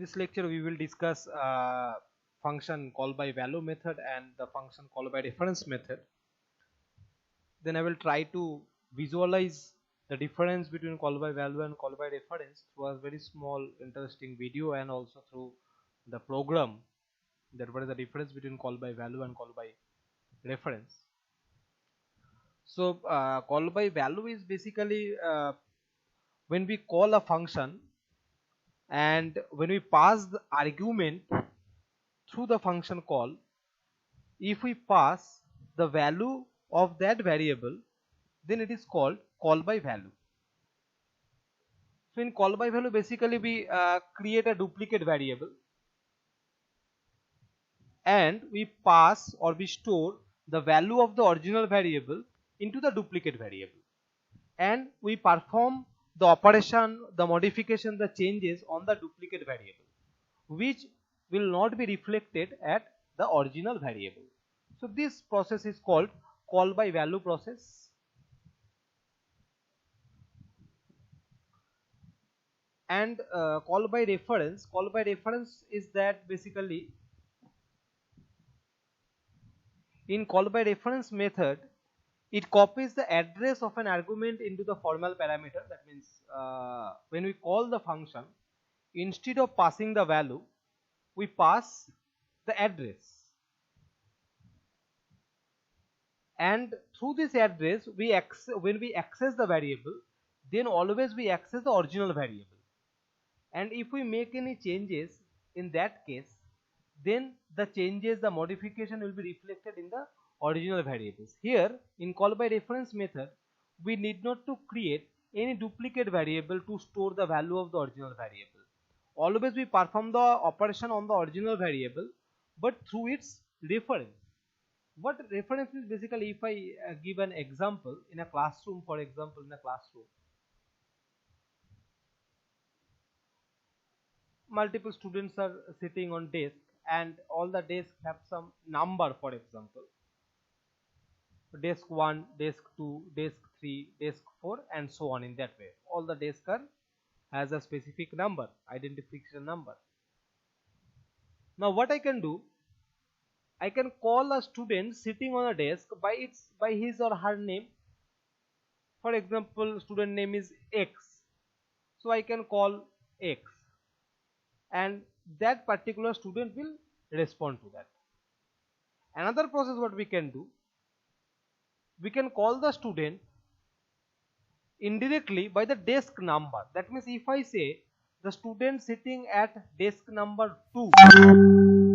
this lecture we will discuss function call by value method and the function call by reference method. Then I will try to visualize the difference between call by value and call by reference through a very small interesting video, and also through the program, that what is the difference between call by value and call by reference. So call by value is basically when we call a function and when we pass the argument through the function call, if we pass the value of that variable, then it is called call by value. So in call by value, basically we create a duplicate variable and we pass or we store the value of the original variable into the duplicate variable, and we perform the operation, the modification, the changes on the duplicate variable, which will not be reflected at the original variable. So this process is called call by value process. And call by reference is that basically in call by reference method, it copies the address of an argument into the formal parameter. That means when we call the function, instead of passing the value, we pass the address, and through this address when we access the variable, then always we access the original variable, and if we make any changes in that case, then the changes, the modification will be reflected in the original variables. Here in call by reference method, we need not to create any duplicate variable to store the value of the original variable. Always we perform the operation on the original variable, but through its reference. What reference is basically, if I give an example in a classroom, for example, in a classroom, multiple students are sitting on desk and all the desks have some number, for example, desk 1, desk 2, desk 3, desk 4, and so on. In that way, all the desks has a specific number, identification number. Now what I can do, I can call a student sitting on a desk by his or her name. For example, student name is X, so I can call X, and that particular student will respond to that. Another process what we can do, we can call the student indirectly by the desk number. That means if I say the student sitting at desk number 2,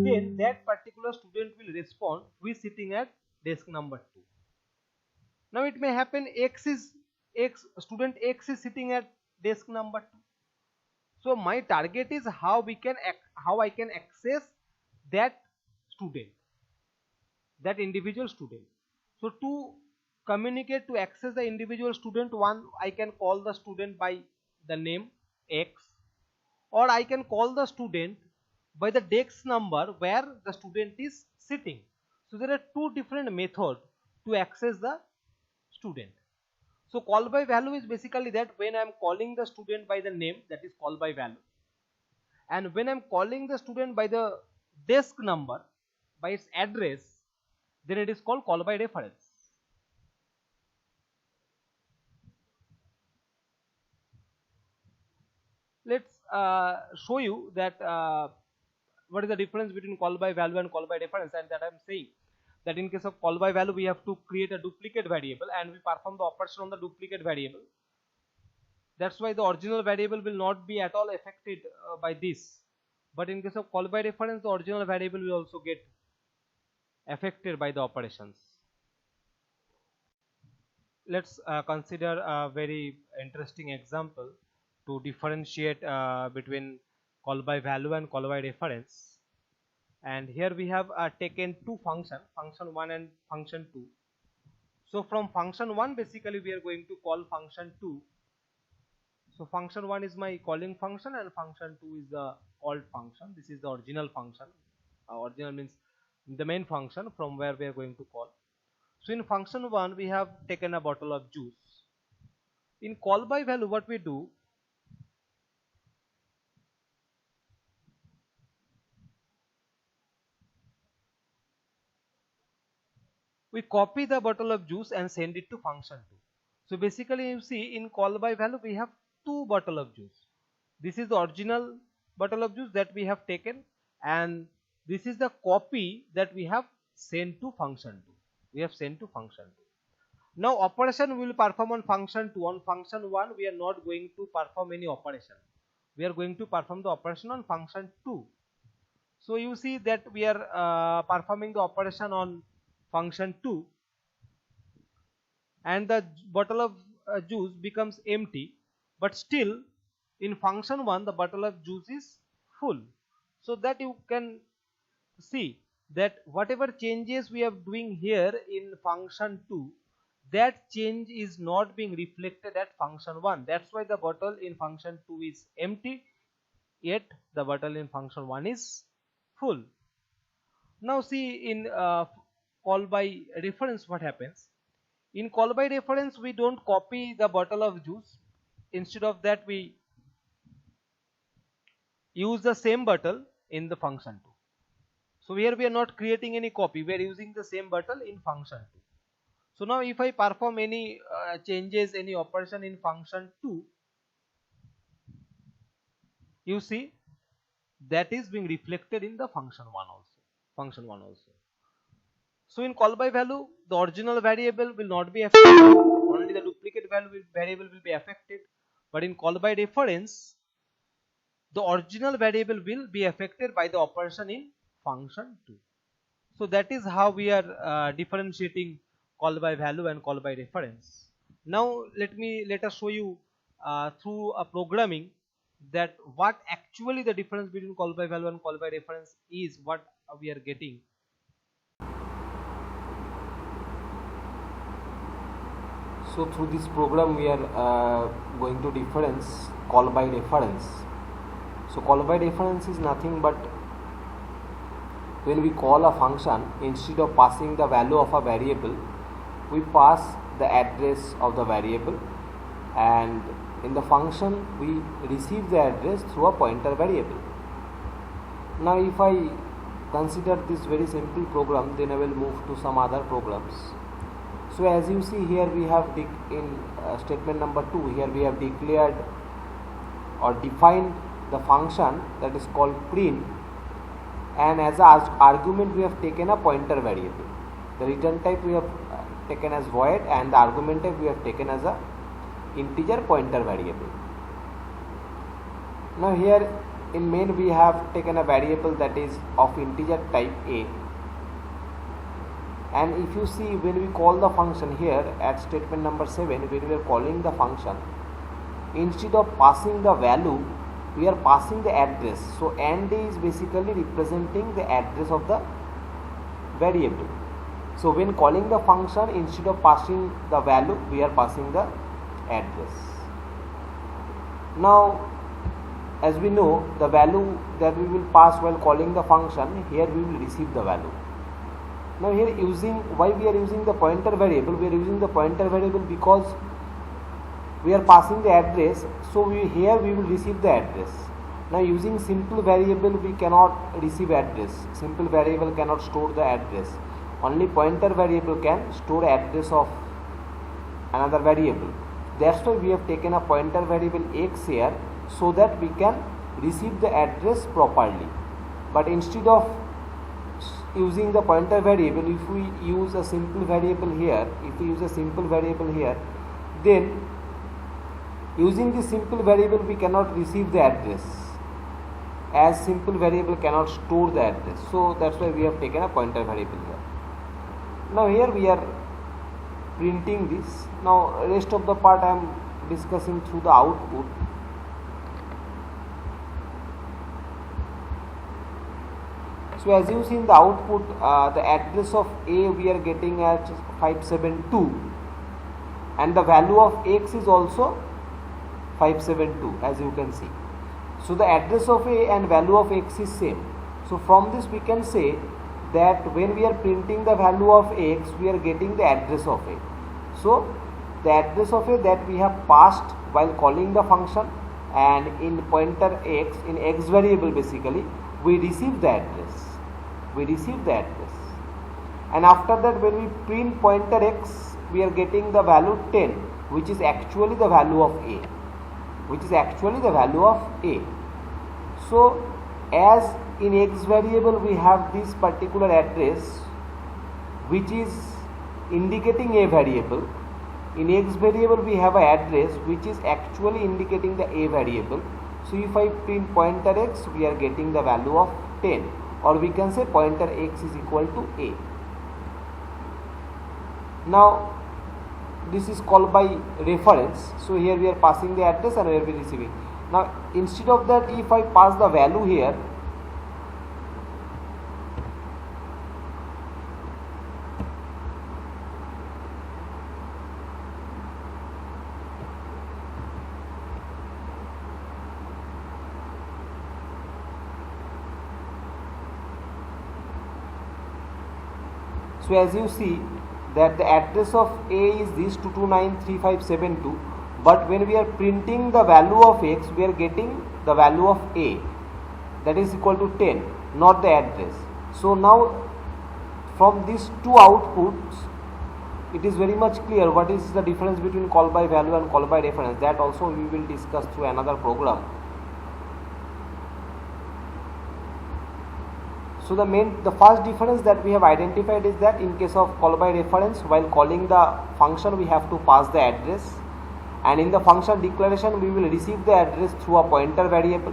then that particular student will respond who is sitting at desk number 2. Now it may happen student X is sitting at desk number 2. So my target is how I can access that student, that individual student. So to communicate, to access the individual student, one, I can call the student by the name X, or I can call the student by the desk number where the student is sitting. So there are two different methods to access the student. So call by value is basically that when I am calling the student by the name, that is call by value, and when I am calling the student by the desk number, by its address, then it is called call by reference. Let's show you that what is the difference between call by value and call by reference, and that I am saying that in case of call by value, we have to create a duplicate variable and we perform the operation on the duplicate variable. That's why the original variable will not be at all affected by this. But in case of call by reference, the original variable will also get affected by the operations. Let's consider a very interesting example to differentiate between call by value and call by reference. And here we have taken two functions, function 1 and function 2. So from function 1, basically we are going to call function 2. So function 1 is my calling function and function 2 is the called function. This is the original function. Original means the main function from where we are going to call. So in function 1, we have taken a bottle of juice. In call by value, what we do, we copy the bottle of juice and send it to function 2. So basically you see in call by value we have 2 bottle of juice. This is the original bottle of juice that we have taken, and this is the copy that we have sent to function 2. We have sent to function 2. Now operation we will perform on function 2. On function 1 we are not going to perform any operation. We are going to perform the operation on function 2. So you see that we are performing the operation on function 2, and the bottle of juice becomes empty, but still in function 1 the bottle of juice is full. So that you can see that whatever changes we are doing here in function 2, that change is not being reflected at function 1. That's why the bottle in function 2 is empty, yet the bottle in function 1 is full. Now see in call by reference what happens. In call by reference we don't copy the bottle of juice. Instead of that we use the same bottle in the function 2. So here we are not creating any copy, we are using the same bottle in function 2. So now if I perform any changes, any operation in function 2, you see that is being reflected in the function 1 also. So in call by value the original variable will not be affected, only the duplicate variable will be affected, but in call by reference the original variable will be affected by the operation in function 2. So that is how we are differentiating call by value and call by reference. Now let us show you through a programming that what actually the difference between call by value and call by reference is, what we are getting. So through this program we are going to difference call by reference. So call by reference is nothing but when we call a function, instead of passing the value of a variable, we pass the address of the variable, and in the function we receive the address through a pointer variable. Now if I consider this very simple program, then I will move to some other programs. So as you see here, we have in statement number 2, here we have declared or defined the function that is called print, and as an argument we have taken a pointer variable. The return type we have taken as void, and the argument type we have taken as a integer pointer variable. Now here in main we have taken a variable that is of integer type a, and if you see when we call the function here at statement number 7, when we are calling the function, instead of passing the value we are passing the address. So AND is basically representing the address of the variable. So when calling the function, instead of passing the value we are passing the address. Now as we know, the value that we will pass while calling the function, here we will receive the value. Now here why we are using the pointer variable? We are using the pointer variable because we are passing the address, so here we will receive the address. Now using simple variable we cannot receive address. Simple variable cannot store the address. Only pointer variable can store address of another variable. That's why we have taken a pointer variable x here, so that we can receive the address properly. But instead of using the pointer variable, if we use a simple variable here, then using this simple variable we cannot receive the address, as simple variable cannot store the address. So that's why we have taken a pointer variable here. Now here we are printing this. Now rest of the part I am discussing through the output. So as you see in the output, the address of A we are getting at 572, and the value of X is also 572, as you can see. So the address of A and value of X is same. So from this we can say that when we are printing the value of X, we are getting the address of A. So the address of A that we have passed while calling the function, and in pointer X, in X variable basically, we receive the address. and after that when we print pointer x, we are getting the value 10, which is actually the value of a, So as in x variable we have this particular address which is indicating a variable. In x variable we have an address which is actually indicating the a variable. So if I print pointer x, we are getting the value of 10, or we can say pointer x is equal to a. Now this is called by reference. So here we are passing the address and we will be receiving. Now instead of that, if I pass the value here, so as you see that the address of A is this 2293572, but when we are printing the value of x, we are getting the value of A, that is equal to 10, not the address. So now from these two outputs, it is very much clear what is the difference between call by value and call by reference. That also we will discuss through another program. So the first difference that we have identified is that in case of call by reference, while calling the function, we have to pass the address, and in the function declaration we will receive the address through a pointer variable.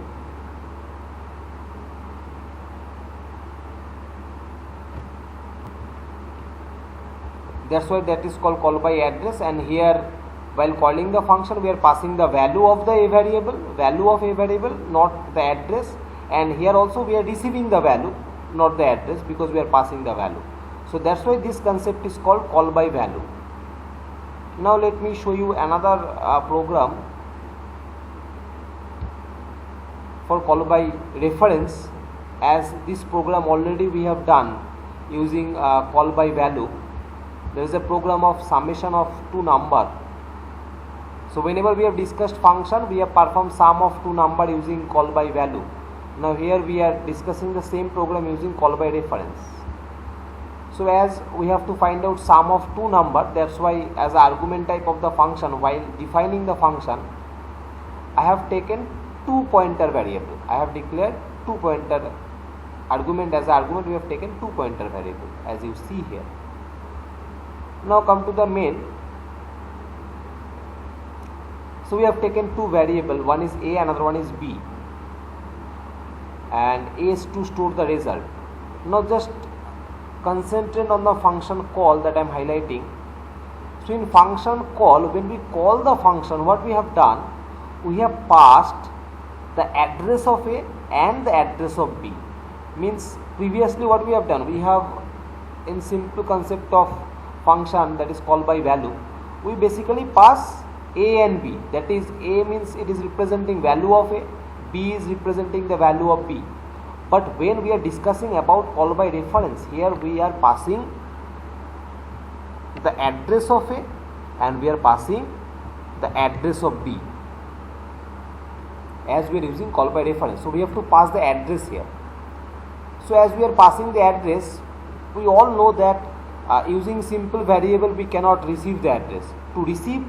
That's why that is called call by address. And here while calling the function, we are passing the value of a variable, not the address, and here also we are receiving the value, not the address, because we are passing the value. So that's why this concept is called call by value. Now let me show you another program for call by reference, as this program already we have done using call by value. There is a program of summation of two number. So whenever we have discussed function, we have performed sum of two number using call by value. Now here we are discussing the same program using call by reference. So as we have to find out sum of two number, that's why as an argument type of the function, while defining the function, I have taken two pointer variable. I have declared two pointer argument. As an argument, we have taken two pointer variable, as you see here. Now come to the main. So we have taken two variable, one is a, another one is b, and a is to store the result. Now just concentrate on the function call that I am highlighting. So in function call, when we call the function, what we have done, we have passed the address of a and the address of b. Means previously what we have done, we have in simple concept of function, that is called by value, we basically pass a and b. That is, a means it is representing value of a, b is representing the value of b. But when we are discussing about call by reference, here we are passing the address of a and we are passing the address of b, as we are using call by reference. So we have to pass the address here. So as we are passing the address, we all know that using simple variable we cannot receive the address. To receive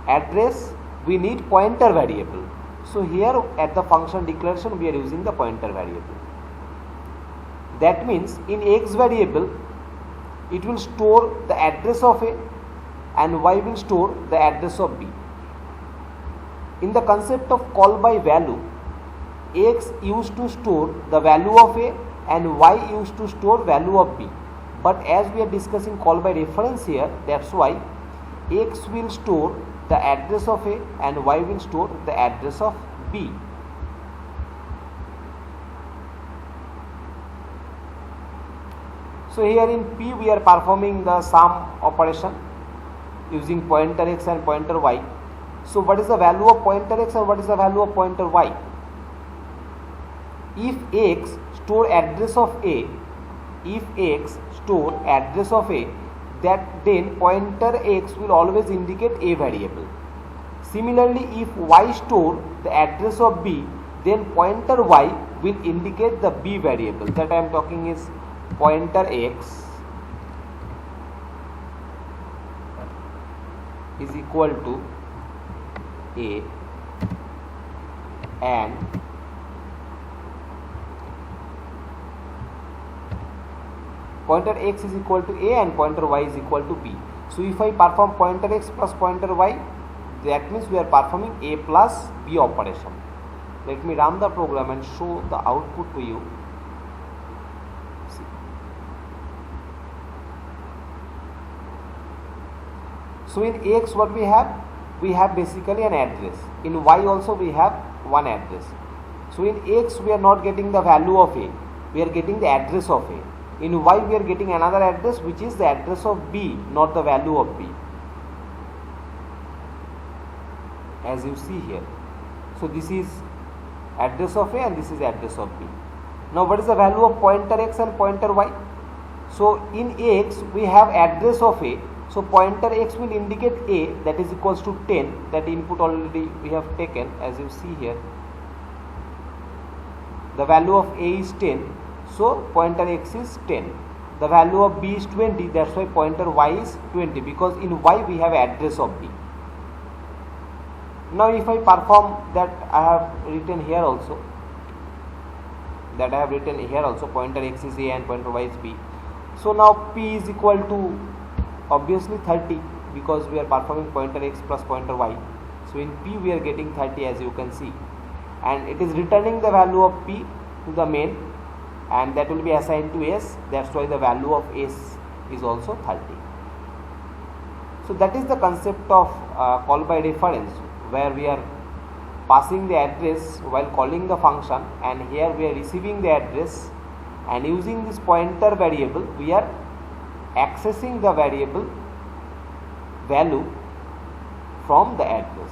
address, we need pointer variable. So here at the function declaration, we are using the pointer variable. That means in x variable, it will store the address of a and y will store the address of b. In the concept of call by value, x used to store the value of a and y used to store value of b. But as we are discussing call by reference here, that's why x will store the address of a and y will store the address of b. So here in P we are performing the sum operation using pointer x and pointer y. So what is the value of pointer x and what is the value of pointer y? If x store address of a, that then pointer x will always indicate a variable. Similarly, if y store the address of b, then pointer y will indicate the b variable. That I am talking is pointer x is equal to A and pointer x is equal to A and pointer y is equal to B. So if I perform pointer x plus pointer y, that means we are performing A plus B operation. Let me run the program and show the output to you. See. So in x what we have? We have basically an address. In y also we have one address. So in x we are not getting the value of A, we are getting the address of A. In y we are getting another address which is the address of B, not the value of B, as you see here. So this is address of A and this is address of B. Now what is the value of pointer x and pointer y? So in x we have address of A, so pointer x will indicate A, that is equals to 10. That input already we have taken, as you see here. The value of A is 10, so pointer x is 10. The value of B is 20, that's why pointer y is 20, because in y we have address of B. Now if I perform that I have written here also, pointer x is A and pointer y is B. So now P is equal to obviously 30, because we are performing pointer x plus pointer y. So in P we are getting 30, as you can see, and it is returning the value of P to the main, and that will be assigned to S. That's why the value of S is also 30. So that is the concept of call by reference, where we are passing the address while calling the function, and here we are receiving the address, and using this pointer variable we are accessing the variable value from the address.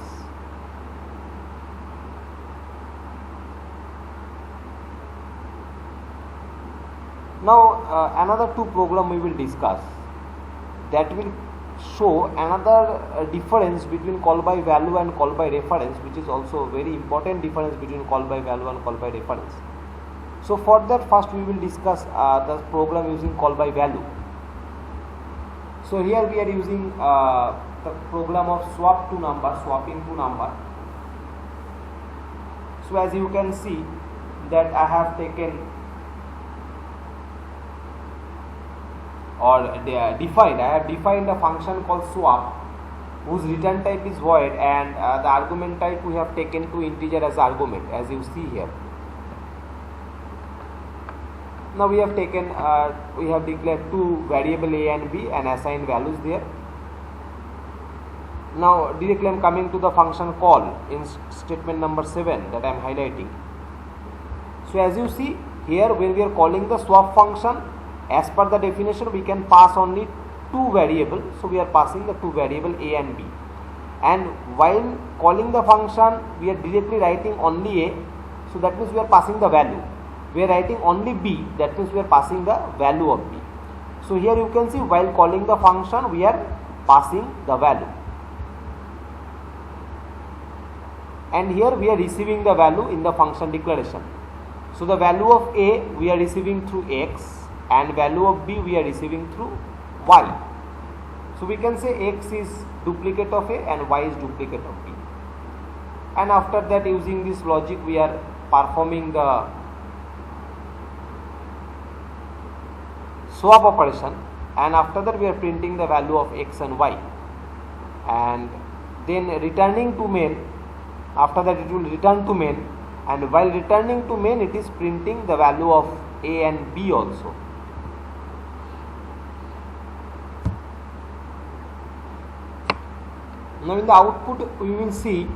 Now another two program we will discuss that will show another difference between call by value and call by reference, which is also a very important difference between call by value and call by reference. So for that, first we will discuss the program using call by value. So here we are using the program of swapping two number. So as you can see that I have taken or I have defined a function called swap, whose return type is void, and the argument type we have taken to integer as argument, as you see here. Now we have taken we have declared two variable A and B and assigned values there. Now directly I am coming to the function call in statement number 7 that I am highlighting. So as you see here, when we are calling the swap function, as per the definition we can pass only two variables, so we are passing the two variables A and B, and while calling the function we are directly writing only A, so that means we are passing the value. We are writing only B, that means we are passing the value of B. So here you can see while calling the function we are passing the value, and here we are receiving the value in the function declaration. So the value of A we are receiving through X, and value of B we are receiving through Y. So we can say X is duplicate of A and Y is duplicate of B. And after that, using this logic we are performing the swap operation, and after that we are printing the value of X and Y, and then returning to main. After that it will return to main, and while returning to main it is printing the value of A and B also. Now in the output we will see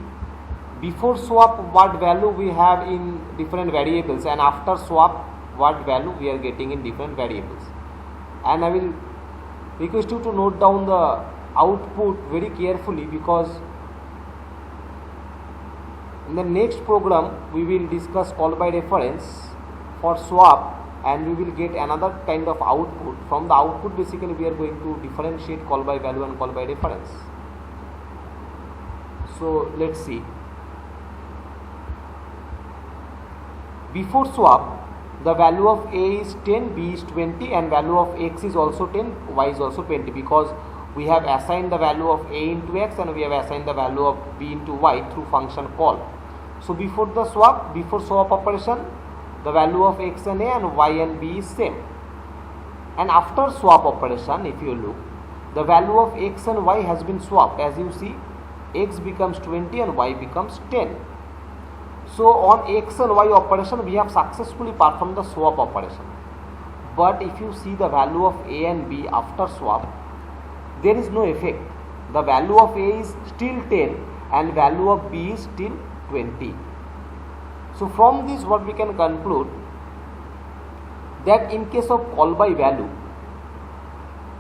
before swap what value we have in different variables, and after swap what value we are getting in different variables. And I will request you to note down the output very carefully, because in the next program we will discuss call by reference for swap, and we will get another kind of output. From the output basically we are going to differentiate call by value and call by reference. So let's see. Before swap the value of A is 10, B is 20, and value of X is also 10, Y is also 20, because we have assigned the value of a into x and we have assigned the value of b into y through function call. So before swap operation, the value of x and a and y and b is same. And after swap operation, if you look, the value of x and y has been swapped. As you see, x becomes 20 and y becomes 10. So on x and y operation, we have successfully performed the swap operation. But if you see the value of a and b after swap, there is no effect. The value of a is still 10 and value of b is still 20. So from this, what we can conclude, that in case of call by value,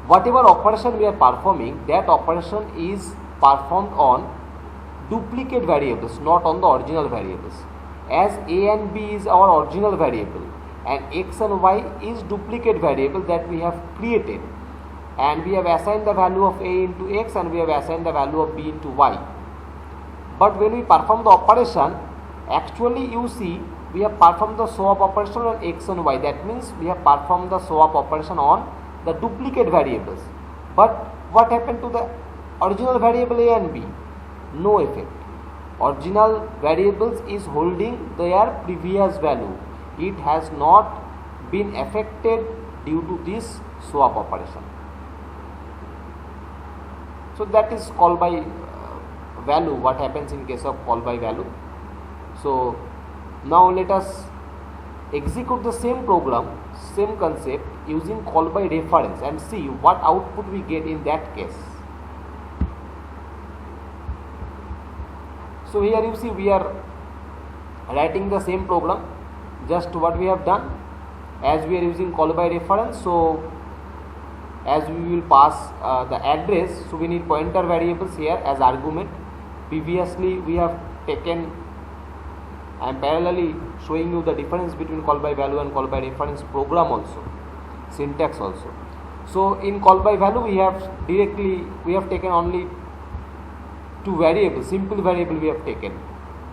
whatever operation we are performing, that operation is performed on duplicate variables, not on the original variables. As a and b is our original variable and x and y is duplicate variable that we have created, and we have assigned the value of a into x and we have assigned the value of b into y. But when we perform the operation, actually you see we have performed the swap operation on x and y. That means we have performed the swap operation on the duplicate variables. But what happened to the original variable a and b? No effect. Original variables is holding their previous value. It has not been affected due to this swap operation. So that is call by value, what happens in case of call by value. So now let us execute the same program, same concept using call by reference and see what output we get in that case. So here you see we are writing the same program, just what we have done. As we are using call by reference, so as we will pass the address, so we need pointer variables here as argument. Previously we have taken, I am parallelly showing you the difference between call by value and call by reference program also, syntax also. So in call by value we have taken only two variables, simple variable we have taken.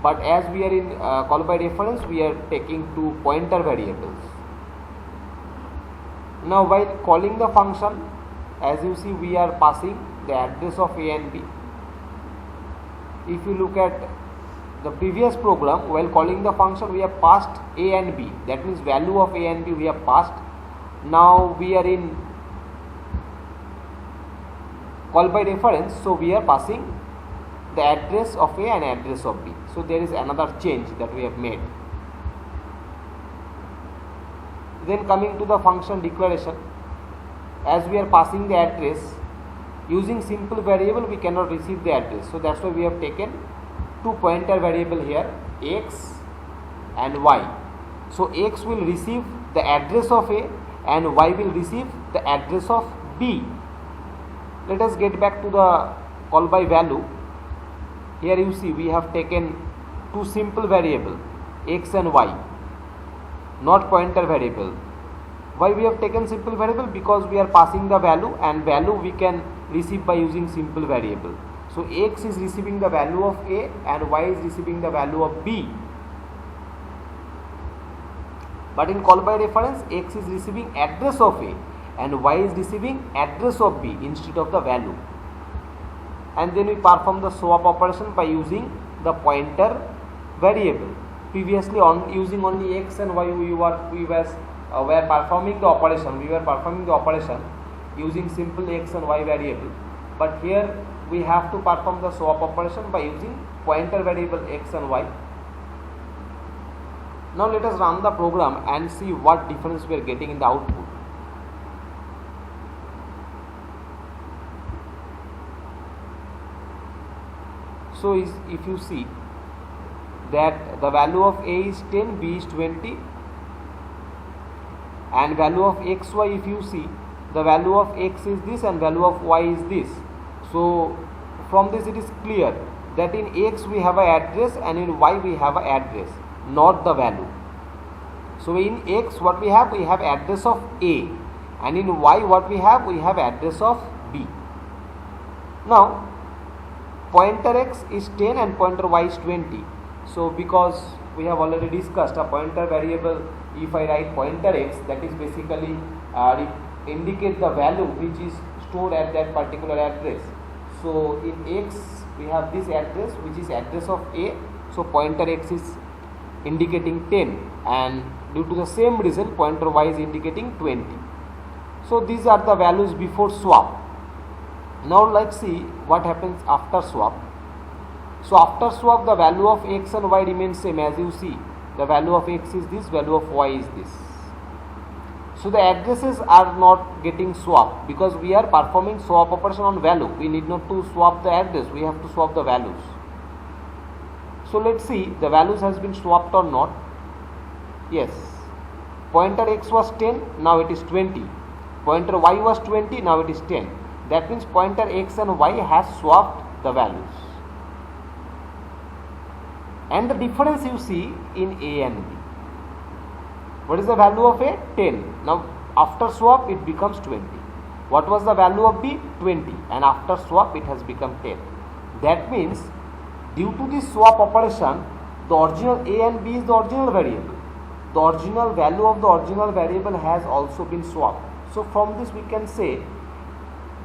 But as we are in call by reference, we are taking two pointer variables. Now while calling the function, as you see we are passing the address of a and b. If you look at the previous program, while calling the function we have passed a and b, that means value of a and b we have passed. Now we are in call by reference, so we are passing the address of a and address of b. So there is another change that we have made. Then coming to the function declaration, as we are passing the address using simple variable, we cannot receive the address. So that's why we have taken two pointer variable here, x and y. So x will receive the address of a and y will receive the address of b. Let us get back to the call by value. Here you see we have taken two simple variable, x and y, not pointer variable. Why we have taken simple variable? Because we are passing the value, and value we can receive by using simple variable. So x is receiving the value of a and y is receiving the value of b. But in call by reference, x is receiving address of a and y is receiving address of b instead of the value. And then we perform the swap operation by using the pointer variable. Previously using only x and y we were performing the operation. We were performing the operation using simple x and y variable. But here we have to perform the swap operation by using pointer variable x and y. Now let us run the program and see what difference we are getting in the output. So if you see that the value of a is 10, b is 20, and value of xy, if you see the value of x is this and value of y is this. So from this it is clear that in x we have an address and in y we have an address, not the value. So in x what we have address of a, and in y what we have address of b. Now pointer x is 10 and pointer y is 20. So because we have already discussed a pointer variable, if I write pointer x, that is basically indicate the value which is stored at that particular address. So in X we have this address which is address of A, so pointer X is indicating 10, and due to the same result pointer Y is indicating 20. So these are the values before swap. Now let's see what happens after swap. So after swap the value of X and Y remains same. As you see, the value of X is this, value of Y is this. So the addresses are not getting swapped because we are performing swap operation on value. We need not to swap the address, we have to swap the values. So let's see the values has been swapped or not. Yes, pointer X was 10, now it is 20. Pointer Y was 20, now it is 10. That means pointer X and Y has swapped the values. And the difference you see in A and B. What is the value of A? 10. Now after swap it becomes 20. What was the value of B? 20. And after swap it has become 10. That means due to this swap operation, the original A and B is the original variable. The original value of the original variable has also been swapped. So from this we can say,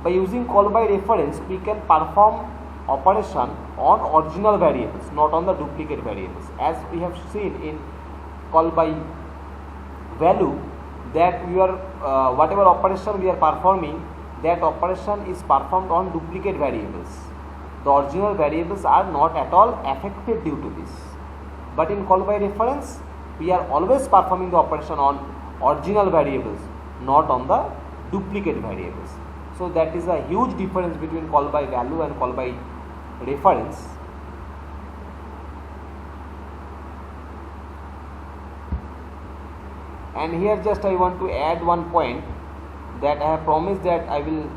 by using call by reference we can perform operation on original variables, not on the duplicate variables. As we have seen in call by value, that we are whatever operation we are performing, that operation is performed on duplicate variables. The original variables are not at all affected due to this. But in call by reference we are always performing the operation on original variables, not on the duplicate variables. So that is a huge difference between call by value and call by reference. And here just I want to add one point, that I have promised that I will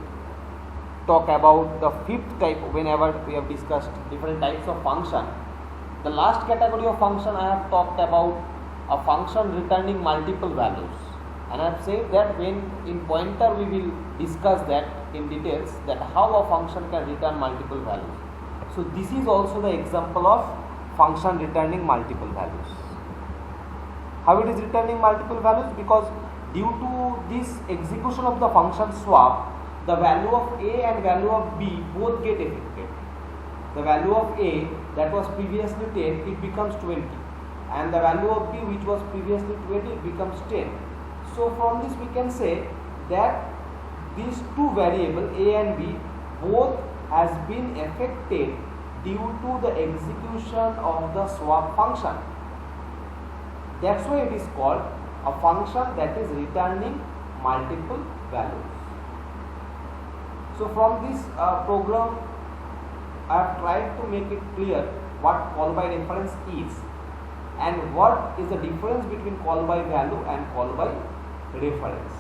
talk about the fifth type whenever we have discussed different types of function. The last category of function I have talked about a function returning multiple values, and I have said that when in pointer we will discuss that in details, that how a function can return multiple values. So this is also the example of function returning multiple values. How it is returning multiple values? Because due to this execution of the function swap, the value of A and value of B both get affected. The value of A that was previously 10, it becomes 20, and the value of B which was previously 20, it becomes 10. So from this we can say that these two variables A and B both has been affected due to the execution of the swap function. That's why it is called a function that is returning multiple values. So from this program I have tried to make it clear what call by reference is and what is the difference between call by value and call by reference.